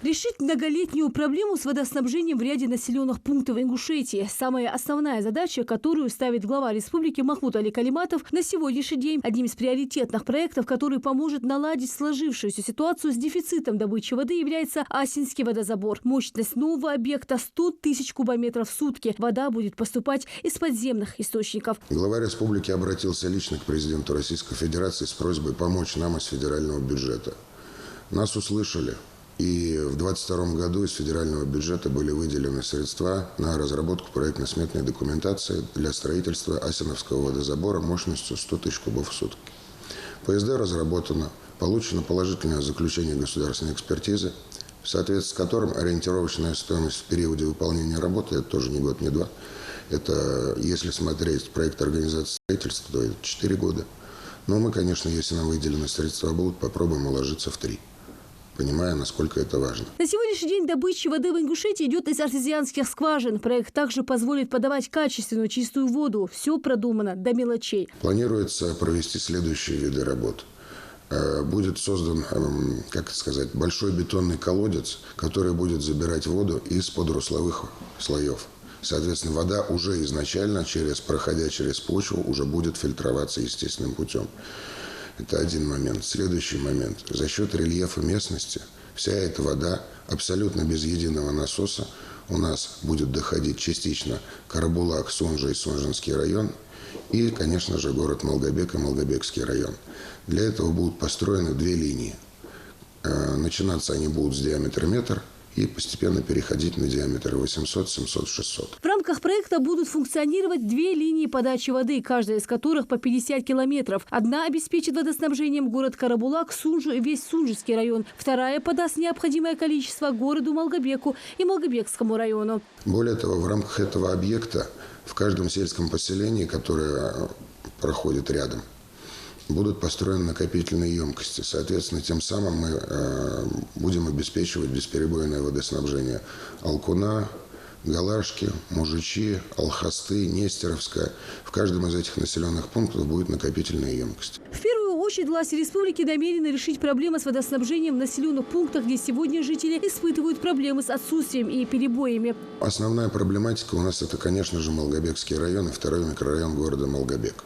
Решить многолетнюю проблему с водоснабжением в ряде населенных пунктов Ингушетии – самая основная задача, которую ставит глава республики Махмуд Али Калиматов на сегодняшний день. Одним из приоритетных проектов, который поможет наладить сложившуюся ситуацию с дефицитом добычи воды, является Асинский водозабор. Мощность нового объекта – 100 тысяч кубометров в сутки. Вода будет поступать из подземных источников. Глава республики обратился лично к президенту Российской Федерации с просьбой помочь нам из федерального бюджета. Нас услышали. И в 2022 году из федерального бюджета были выделены средства на разработку проектно-сметной документации для строительства Асиновского водозабора мощностью 100 тысяч кубов в сутки. ПСД разработано, получено положительное заключение государственной экспертизы, в соответствии с которым ориентировочная стоимость в периоде выполнения работы, это тоже не год, не два, это, если смотреть проект организации строительства, то это 4 года. Но мы, конечно, если нам выделены средства будут, попробуем уложиться в 3. Понимая, насколько это важно. На сегодняшний день добыча воды в Ингушетии идет из артезианских скважин. Проект также позволит подавать качественную чистую воду. Все продумано до мелочей. Планируется провести следующие виды работ. Будет создан, как сказать, большой бетонный колодец, который будет забирать воду из подрусловых слоев. Соответственно, вода уже изначально, проходя через почву, уже будет фильтроваться естественным путем. Это один момент. Следующий момент. За счет рельефа местности вся эта вода абсолютно без единого насоса у нас будет доходить частично Карабулак, Сунжа и Сунжинский район и, конечно же, город Малгобек и Малгобекский район. Для этого будут построены 2 линии. Начинаться они будут с диаметра метр и постепенно переходить на диаметр 800, 700, 600. В рамках проекта будут функционировать 2 линии подачи воды, каждая из которых по 50 километров. Одна обеспечит водоснабжением город Карабулак, Сунжу и весь Сунжский район. Вторая подаст необходимое количество городу Малгобеку и Малгобекскому району. Более того, в рамках этого объекта в каждом сельском поселении, которое проходит рядом, будут построены накопительные емкости. Соответственно, тем самым мы будем обеспечивать бесперебойное водоснабжение Алкуна, Галашки, Мужичи, Алхасты, Нестеровская. В каждом из этих населенных пунктов будет накопительная емкость. В первую очередь власти республики намерены решить проблемы с водоснабжением в населенных пунктах, где сегодня жители испытывают проблемы с отсутствием и перебоями. Основная проблематика у нас это, конечно же, Малгобекский район и 2-й микрорайон города Малгобек.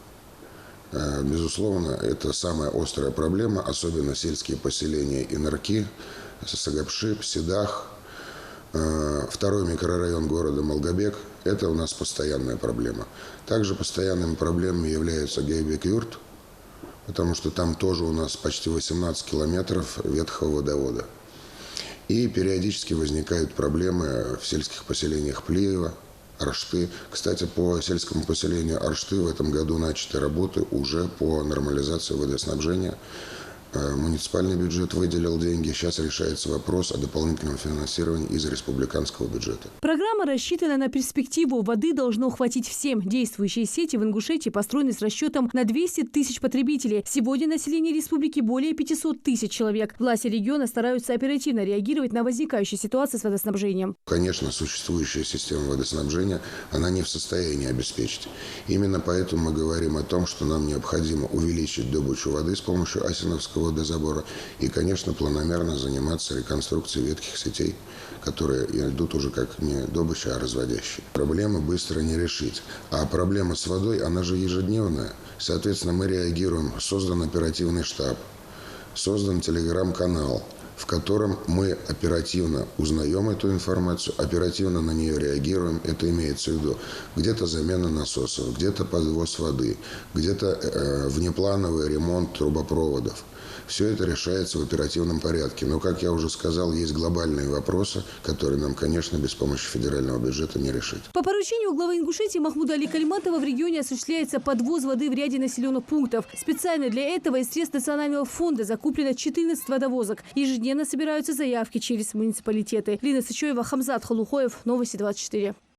Безусловно, это самая острая проблема, особенно сельские поселения Инарки, Сагапши, Псидах. 2-й микрорайон города Малгобек – это у нас постоянная проблема. Также постоянными проблемами являются Гейбек-Юрт, потому что там тоже у нас почти 18 километров ветхого водовода. И периодически возникают проблемы в сельских поселениях Плиева, Аршты. Кстати, по сельскому поселению Аршты в этом году начаты работы уже по нормализации водоснабжения. Муниципальный бюджет выделил деньги. Сейчас решается вопрос о дополнительном финансировании из республиканского бюджета. Программа рассчитана на перспективу. Воды должно хватить всем. Действующие сети в Ингушетии построены с расчетом на 200 тысяч потребителей. Сегодня население республики более 500 тысяч человек. Власти региона стараются оперативно реагировать на возникающие ситуации с водоснабжением. Конечно, существующая система водоснабжения, она не в состоянии обеспечить. Именно поэтому мы говорим о том, что нам необходимо увеличить добычу воды с помощью Асиновского водозабора и, конечно, планомерно заниматься реконструкцией ветхих сетей, которые идут уже как не добыча, а разводящие. Проблемы быстро не решить. А проблема с водой, она же ежедневная. Соответственно, мы реагируем. Создан оперативный штаб, создан телеграм-канал, в котором мы оперативно узнаем эту информацию, оперативно на нее реагируем. Это имеется в виду где-то замена насосов, где-то подвоз воды, где-то внеплановый ремонт трубопроводов. Все это решается в оперативном порядке. Но, как я уже сказал, есть глобальные вопросы, которые нам, конечно, без помощи федерального бюджета не решить. По поручению главы Ингушетии Махмуда Али Калиматова в регионе осуществляется подвоз воды в ряде населенных пунктов. Специально для этого из средств национального фонда закуплено 14 водовозок. Ежедневно собираются заявки через муниципалитеты. Лина Сычоева, Хамзат Халухоев. Новости 24.